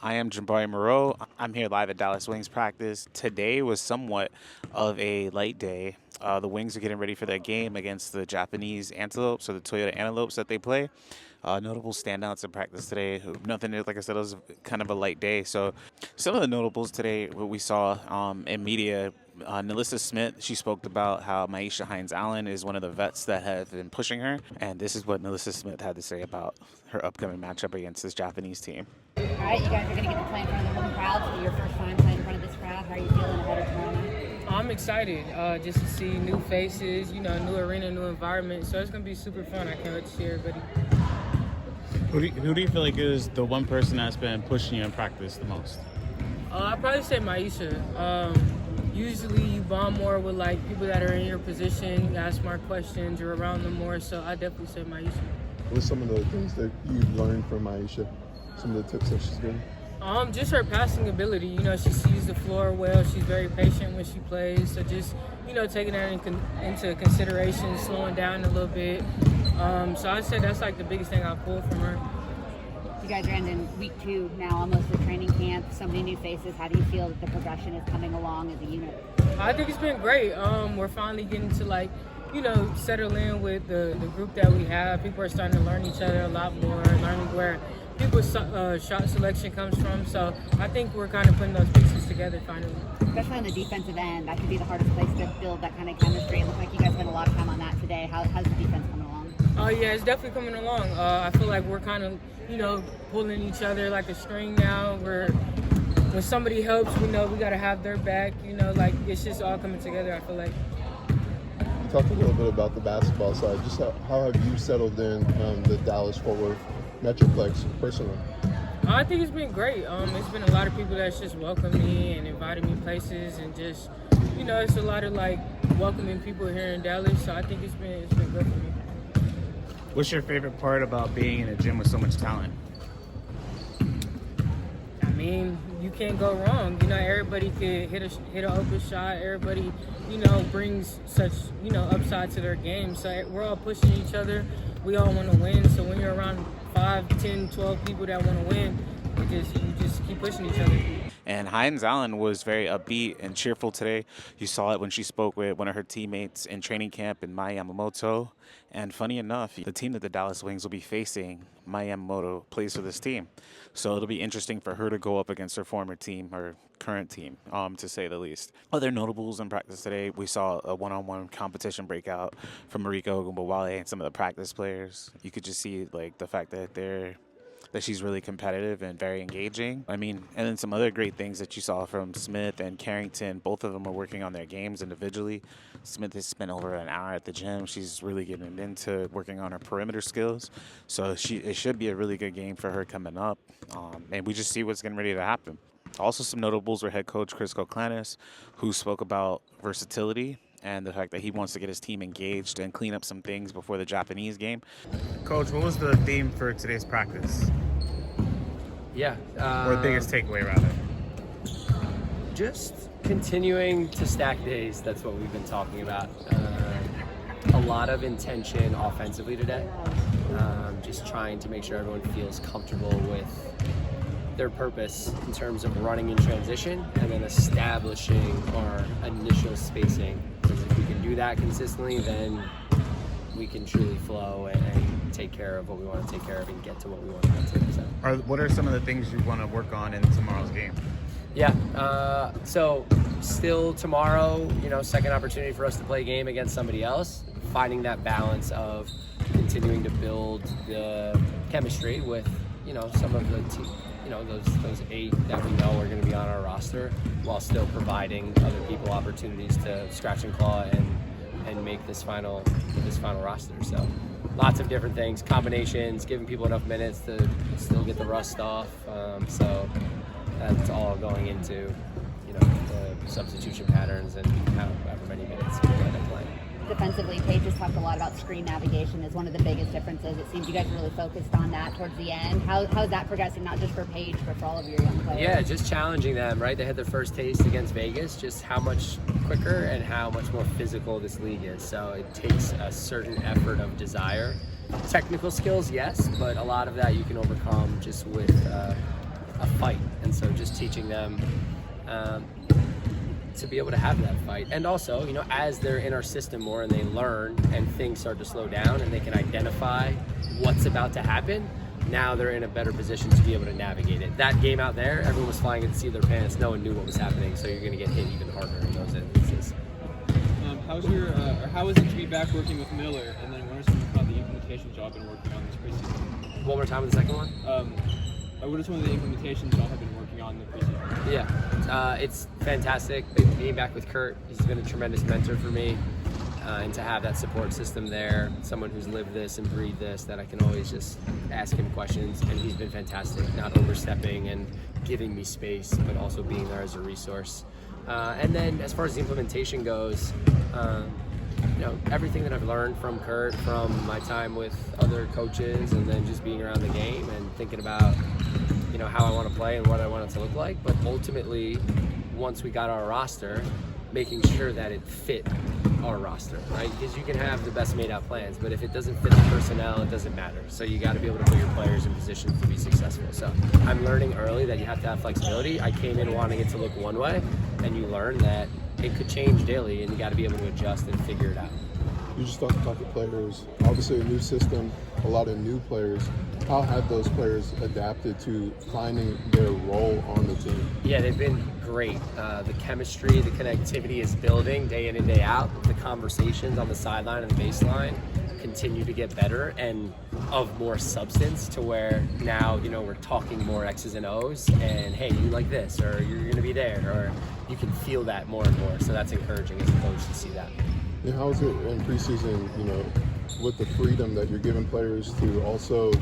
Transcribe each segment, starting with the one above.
I am Jabari Moreau. I'm here live at Dallas Wings practice. Today was somewhat of a light day. The Wings are getting ready for their game against the Japanese Antelopes, or the Toyota Antelopes that they play. Notable standouts in practice today. Nothing, like I said, it was kind of a light day. So, some of the notables today, what we saw in media, NaLyssa Smith, she spoke about how Hines-Allen is one of the vets that have been pushing her. And this is what NaLyssa Smith had to say about her upcoming matchup against this Japanese team. All right, you guys are going to get to play in front of the home crowd for your first time playing in front of this crowd. How are you feeling ahead of tomorrow? I'm excited just to see new faces, new arena, new environment. So it's going to be super fun. I can't wait to see everybody. Who do you feel like is the one person that's been pushing you in practice the most? I'd probably say Maisha. Usually you bond more with people that are in your position, you ask more questions, you're around them more. So I definitely say Maisha. What are some of the things that you've learned from Maisha? Some of the tips that she's given? Just her passing ability. She sees the floor well. She's very patient when she plays. So just, taking that into consideration, slowing down a little bit. So I'd say that's the biggest thing I pulled from her. You guys are ending week 2 now, almost with training camp. So many new faces. How do you feel that the progression is coming along as a unit? I think it's been great. We're finally getting to settle in with the group that we have. People are starting to learn each other a lot more, learning where people's shot selection comes from. So I think we're kind of putting those pieces together finally. Especially on the defensive end, that could be the hardest place to build that kind of chemistry. It looks like you guys spent a lot of time on that today. How's the defense coming along? Oh yeah, it's definitely coming along. I feel like we're kind of, pulling each other like a string now. When somebody helps, we know we got to have their back. It's just all coming together, I feel like. You talked a little bit about the basketball side. Just how have you settled in the Dallas-Fort Worth Metroplex personally? I think it's been great. It's been a lot of people that's just welcomed me and invited me places, and just, it's a lot of welcoming people here in Dallas. So I think it's been good for me. What's your favorite part about being in a gym with so much talent? I mean, you can't go wrong. Everybody could hit an open shot. Everybody, brings such, upside to their game. So we're all pushing each other. We all want to win. So when you're around 5, 10, 12 people that want to win, you just keep pushing each other. And Hines-Allen was very upbeat and cheerful today. You saw it when she spoke with one of her teammates in training camp in Mai Yamamoto. And funny enough, the team that the Dallas Wings will be facing, Mai Yamamoto, plays for this team. So it'll be interesting for her to go up against her former team, or current team, to say the least. Other notables in practice today, we saw a one-on-one competition breakout from Arike Ogunbowale and some of the practice players. You could just see the fact that she's really competitive and very engaging. I mean, and then some other great things that you saw from Smith and Carrington. Both of them are working on their games individually. Smith has spent over an hour at the gym. She's really getting into working on her perimeter skills. So it should be a really good game for her coming up. And we just see what's getting ready to happen. Also, some notables were head coach Chris Koclanes, who spoke about versatility and the fact that he wants to get his team engaged and clean up some things before the Japanese game. Coach, what was the theme for today's practice? Yeah. Or the biggest takeaway, rather? Just continuing to stack days. That's what we've been talking about. A lot of intention offensively today. Just trying to make sure everyone feels comfortable with their purpose in terms of running in transition and then establishing our initial spacing. Because if we can do that consistently, then we can truly flow and take care of what we want to take care of and get to what we want to get to. So. What are some of the things you want to work on in tomorrow's game? Yeah, so still tomorrow, second opportunity for us to play a game against somebody else, finding that balance of continuing to build the chemistry with, some of the those 8 that we know are going to be on our roster, while still providing other people opportunities to scratch and claw and make this final roster. So lots of different things, combinations, giving people enough minutes to still get the rust off. So that's all going into the substitution patterns and however many minutes we end up playing. Defensively, Paige has talked a lot about screen navigation as one of the biggest differences. It seems you guys are really focused on that towards the end. How is that progressing, not just for Paige, but for all of your young players? Yeah, just challenging them, right? They had their first taste against Vegas, just how much quicker and how much more physical this league is. So it takes a certain effort of desire. Technical skills, yes, but a lot of that you can overcome just with a fight. And so just teaching them to be able to have that fight. And also, you know, as they're in our system more and they learn and things start to slow down and they can identify what's about to happen, now they're in a better position to be able to navigate it. That game out there, everyone was flying at the seat of their pants. No one knew what was happening, so you're going to get hit even harder in those instances. How is it to be back working with Miller? And then what are some of the implementations y'all have been working on this preseason? One more time with the second one? What are some of the implementations y'all have been working on in the preseason? Yeah, it's fantastic being back with Kurt. He's been a tremendous mentor for me, and to have that support system there, someone who's lived this and breathed this, that I can always just ask him questions, and he's been fantastic, not overstepping and giving me space, but also being there as a resource. And then as far as the implementation goes, you know, everything that I've learned from Kurt, from my time with other coaches, and then just being around the game and thinking about, you know, how I want to play and what I want it to look like. But ultimately, once we got our roster, making sure that it fit our roster, right? Because you can have the best made out plans, but if it doesn't fit the personnel, it doesn't matter. So you got to be able to put your players in positions to be successful. So I'm learning early that you have to have flexibility. I came in wanting it to look one way, and you learn that it could change daily, and you got to be able to adjust and figure it out. You just talked about the players. Obviously, a new system, a lot of new players. How have those players adapted to finding their role on the team? Yeah, they've been great. The chemistry, the connectivity is building day in and day out. The conversations on the sideline and the baseline continue to get better and of more substance, to where now, you know, we're talking more X's and O's, and hey, you like this, or you're going to be there, or you can feel that more and more. So that's encouraging as a coach to see that. And how is it in preseason, you know, with the freedom that you're giving players to also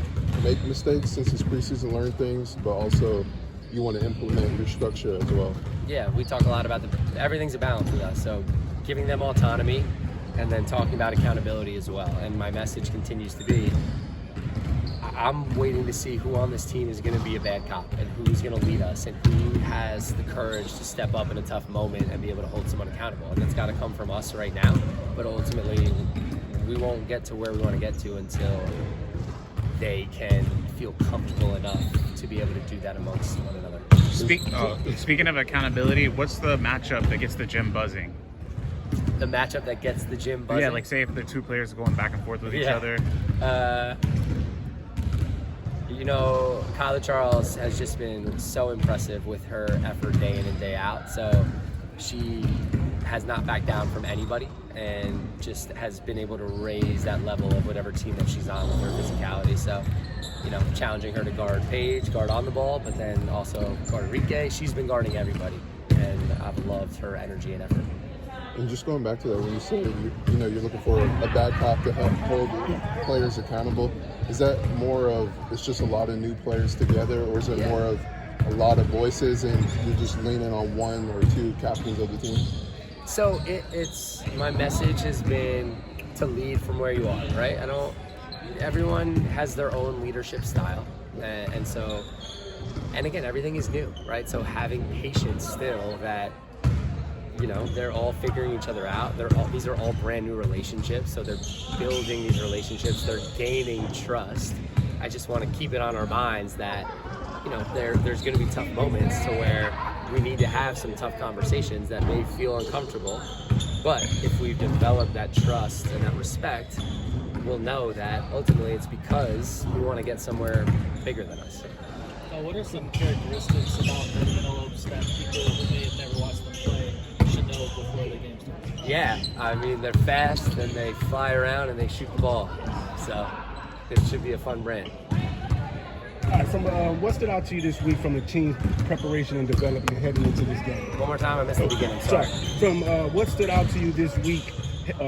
make mistakes, since it's preseason, learn things, but also you want to implement your structure as well? Yeah, we talk a lot about everything's a balance with us. So giving them autonomy and then talking about accountability as well. And my message continues to be, I'm waiting to see who on this team is going to be a bad cop and who's going to lead us and who has the courage to step up in a tough moment and be able to hold someone accountable. And that's got to come from us right now. But ultimately, we won't get to where we want to get to until they can feel comfortable enough to be able to do that amongst one another. Speaking of accountability, what's the matchup that gets the gym buzzing? The matchup that gets the gym buzzing? Yeah, like say if the two players are going back and forth with each other. You know, Kyla Charles has just been so impressive with her effort day in and day out. So she has not backed down from anybody and just has been able to raise that level of whatever team that she's on with her physicality. So, you know, challenging her to guard Paige, guard on the ball, but then also guard Arike. She's been guarding everybody, and I've loved her energy and effort. And just going back to that, when you said you're looking for a bad cop to help hold players accountable, is that more of it's just a lot of new players together, or is it more of a lot of voices and you're just leaning on one or two captains of the team? So it's my message has been to lead from where you are, right? Everyone has their own leadership style, and so, and again, everything is new, right? So having patience still that, you know, they're all figuring each other out. These are all brand new relationships, so they're building these relationships. They're gaining trust. I just want to keep it on our minds that, you know, there's going to be tough moments to where we need to have some tough conversations that may feel uncomfortable. But if we've developed that trust and that respect, we'll know that ultimately it's because we want to get somewhere bigger than us. What are some characteristics about the Antelopes that people who may have never watched them play should know before the game starts? Yeah, I mean, they're fast and they fly around and they shoot the ball. So it should be a fun brand. All right, from what stood out to you this week from the team's preparation and development heading into this game? One more time, I missed the beginning. Sorry. From what stood out to you this week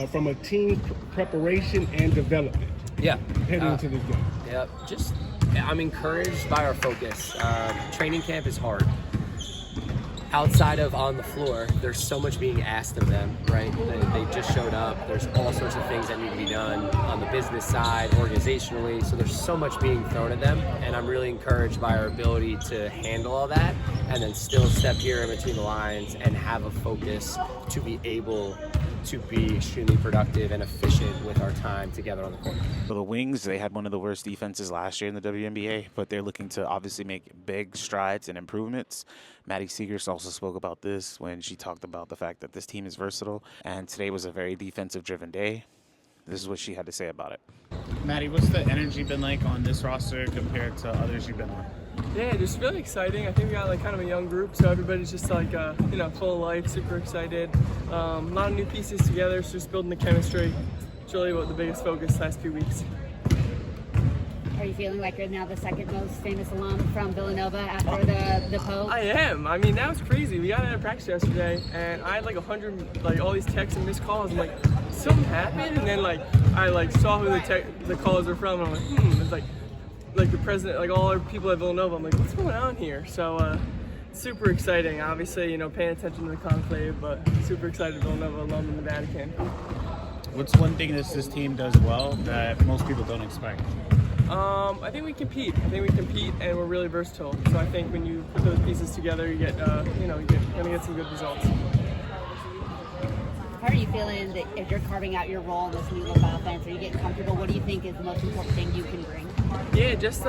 from a team preparation and development? Yeah. Heading into this game. Yeah. I'm encouraged by our focus. Training camp is hard. Outside of on the floor, there's so much being asked of them, right? They just showed up. There's all sorts of things that need to be done on the business side, organizationally. So there's so much being thrown at them. And I'm really encouraged by our ability to handle all that and then still step here in between the lines and have a focus to be able to be extremely productive and efficient with our time together on the court. For the Wings, they had one of the worst defenses last year in the WNBA, but they're looking to obviously make big strides and improvements. Maddy Siegrist also spoke about this when she talked about the fact that this team is versatile, and today was a very defensive-driven day. This is what she had to say about it. Maddy, what's the energy been like on this roster compared to others you've been on? Yeah, just really exciting. I think we got like kind of a young group, so everybody's just like full of life, super excited. A lot of new pieces together, so just building the chemistry. It's really what the biggest focus the last few weeks. Are you feeling like you're now the second most famous alum from Villanova after the Pope? I am. I mean, that was crazy. We got out of practice yesterday, and I had like 100, like all these texts and missed calls. I'm like, something happened, and then like I saw who the calls were from, and I'm like, it's like the president, like all our people at Villanova. I'm like, what's going on here? So super exciting. Obviously, paying attention to the conclave, but super excited Villanova alum in the Vatican. What's one thing that this team does well that most people don't expect? I think we compete. And we're really versatile. So I think when you put those pieces together, you get, you're gonna get some good results. How are you feeling that if you're carving out your role in this new look offense? Are you getting comfortable? What do you think is the most important thing you can bring? Yeah, just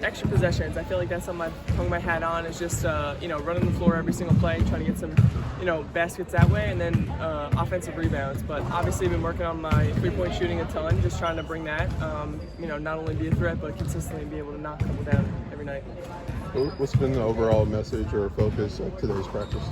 extra possessions. I feel like that's something I've hung my hat on. Is just running the floor every single play, trying to get some baskets that way, and then offensive rebounds. But obviously, I've been working on my three-point shooting a ton, just trying to bring that. Not only be a threat, but consistently be able to knock people down every night. What's been the overall message or focus of today's practice?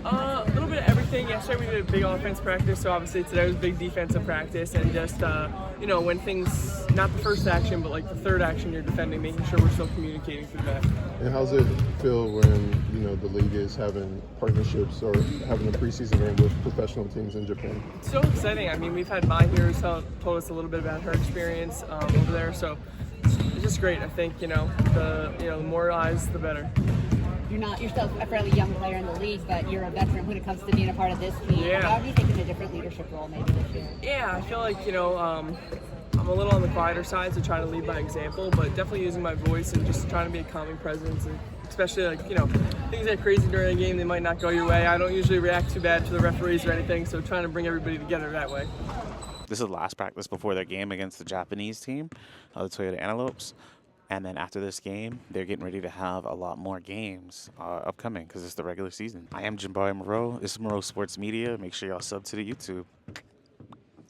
A little bit of everything. Yesterday we did a big offense practice, so obviously today was big defensive practice, and just when things, not the first action, but like the third action you're defending, making sure we're still communicating through that. And how's it feel when the league is having partnerships or having a preseason game with professional teams in Japan? It's so exciting. I mean, we've had Mai here who told us a little bit about her experience over there, so it's just great. I think the more eyes, the better. You're still a fairly young player in the league, but you're a veteran when it comes to being a part of this team. Yeah. How have you taken a different leadership role maybe this year? Yeah, I feel like, I'm a little on the quieter side, so trying to lead by example, but definitely using my voice and just trying to be a calming presence. And especially things get crazy during a game, they might not go your way. I don't usually react too bad to the referees or anything, so trying to bring everybody together that way. This is the last practice before their game against the Japanese team, the Toyota Antelopes. And then after this game, they're getting ready to have a lot more games upcoming because it's the regular season. I am Jimbo Moreau. This is Moreau Sports Media. Make sure y'all sub to the YouTube.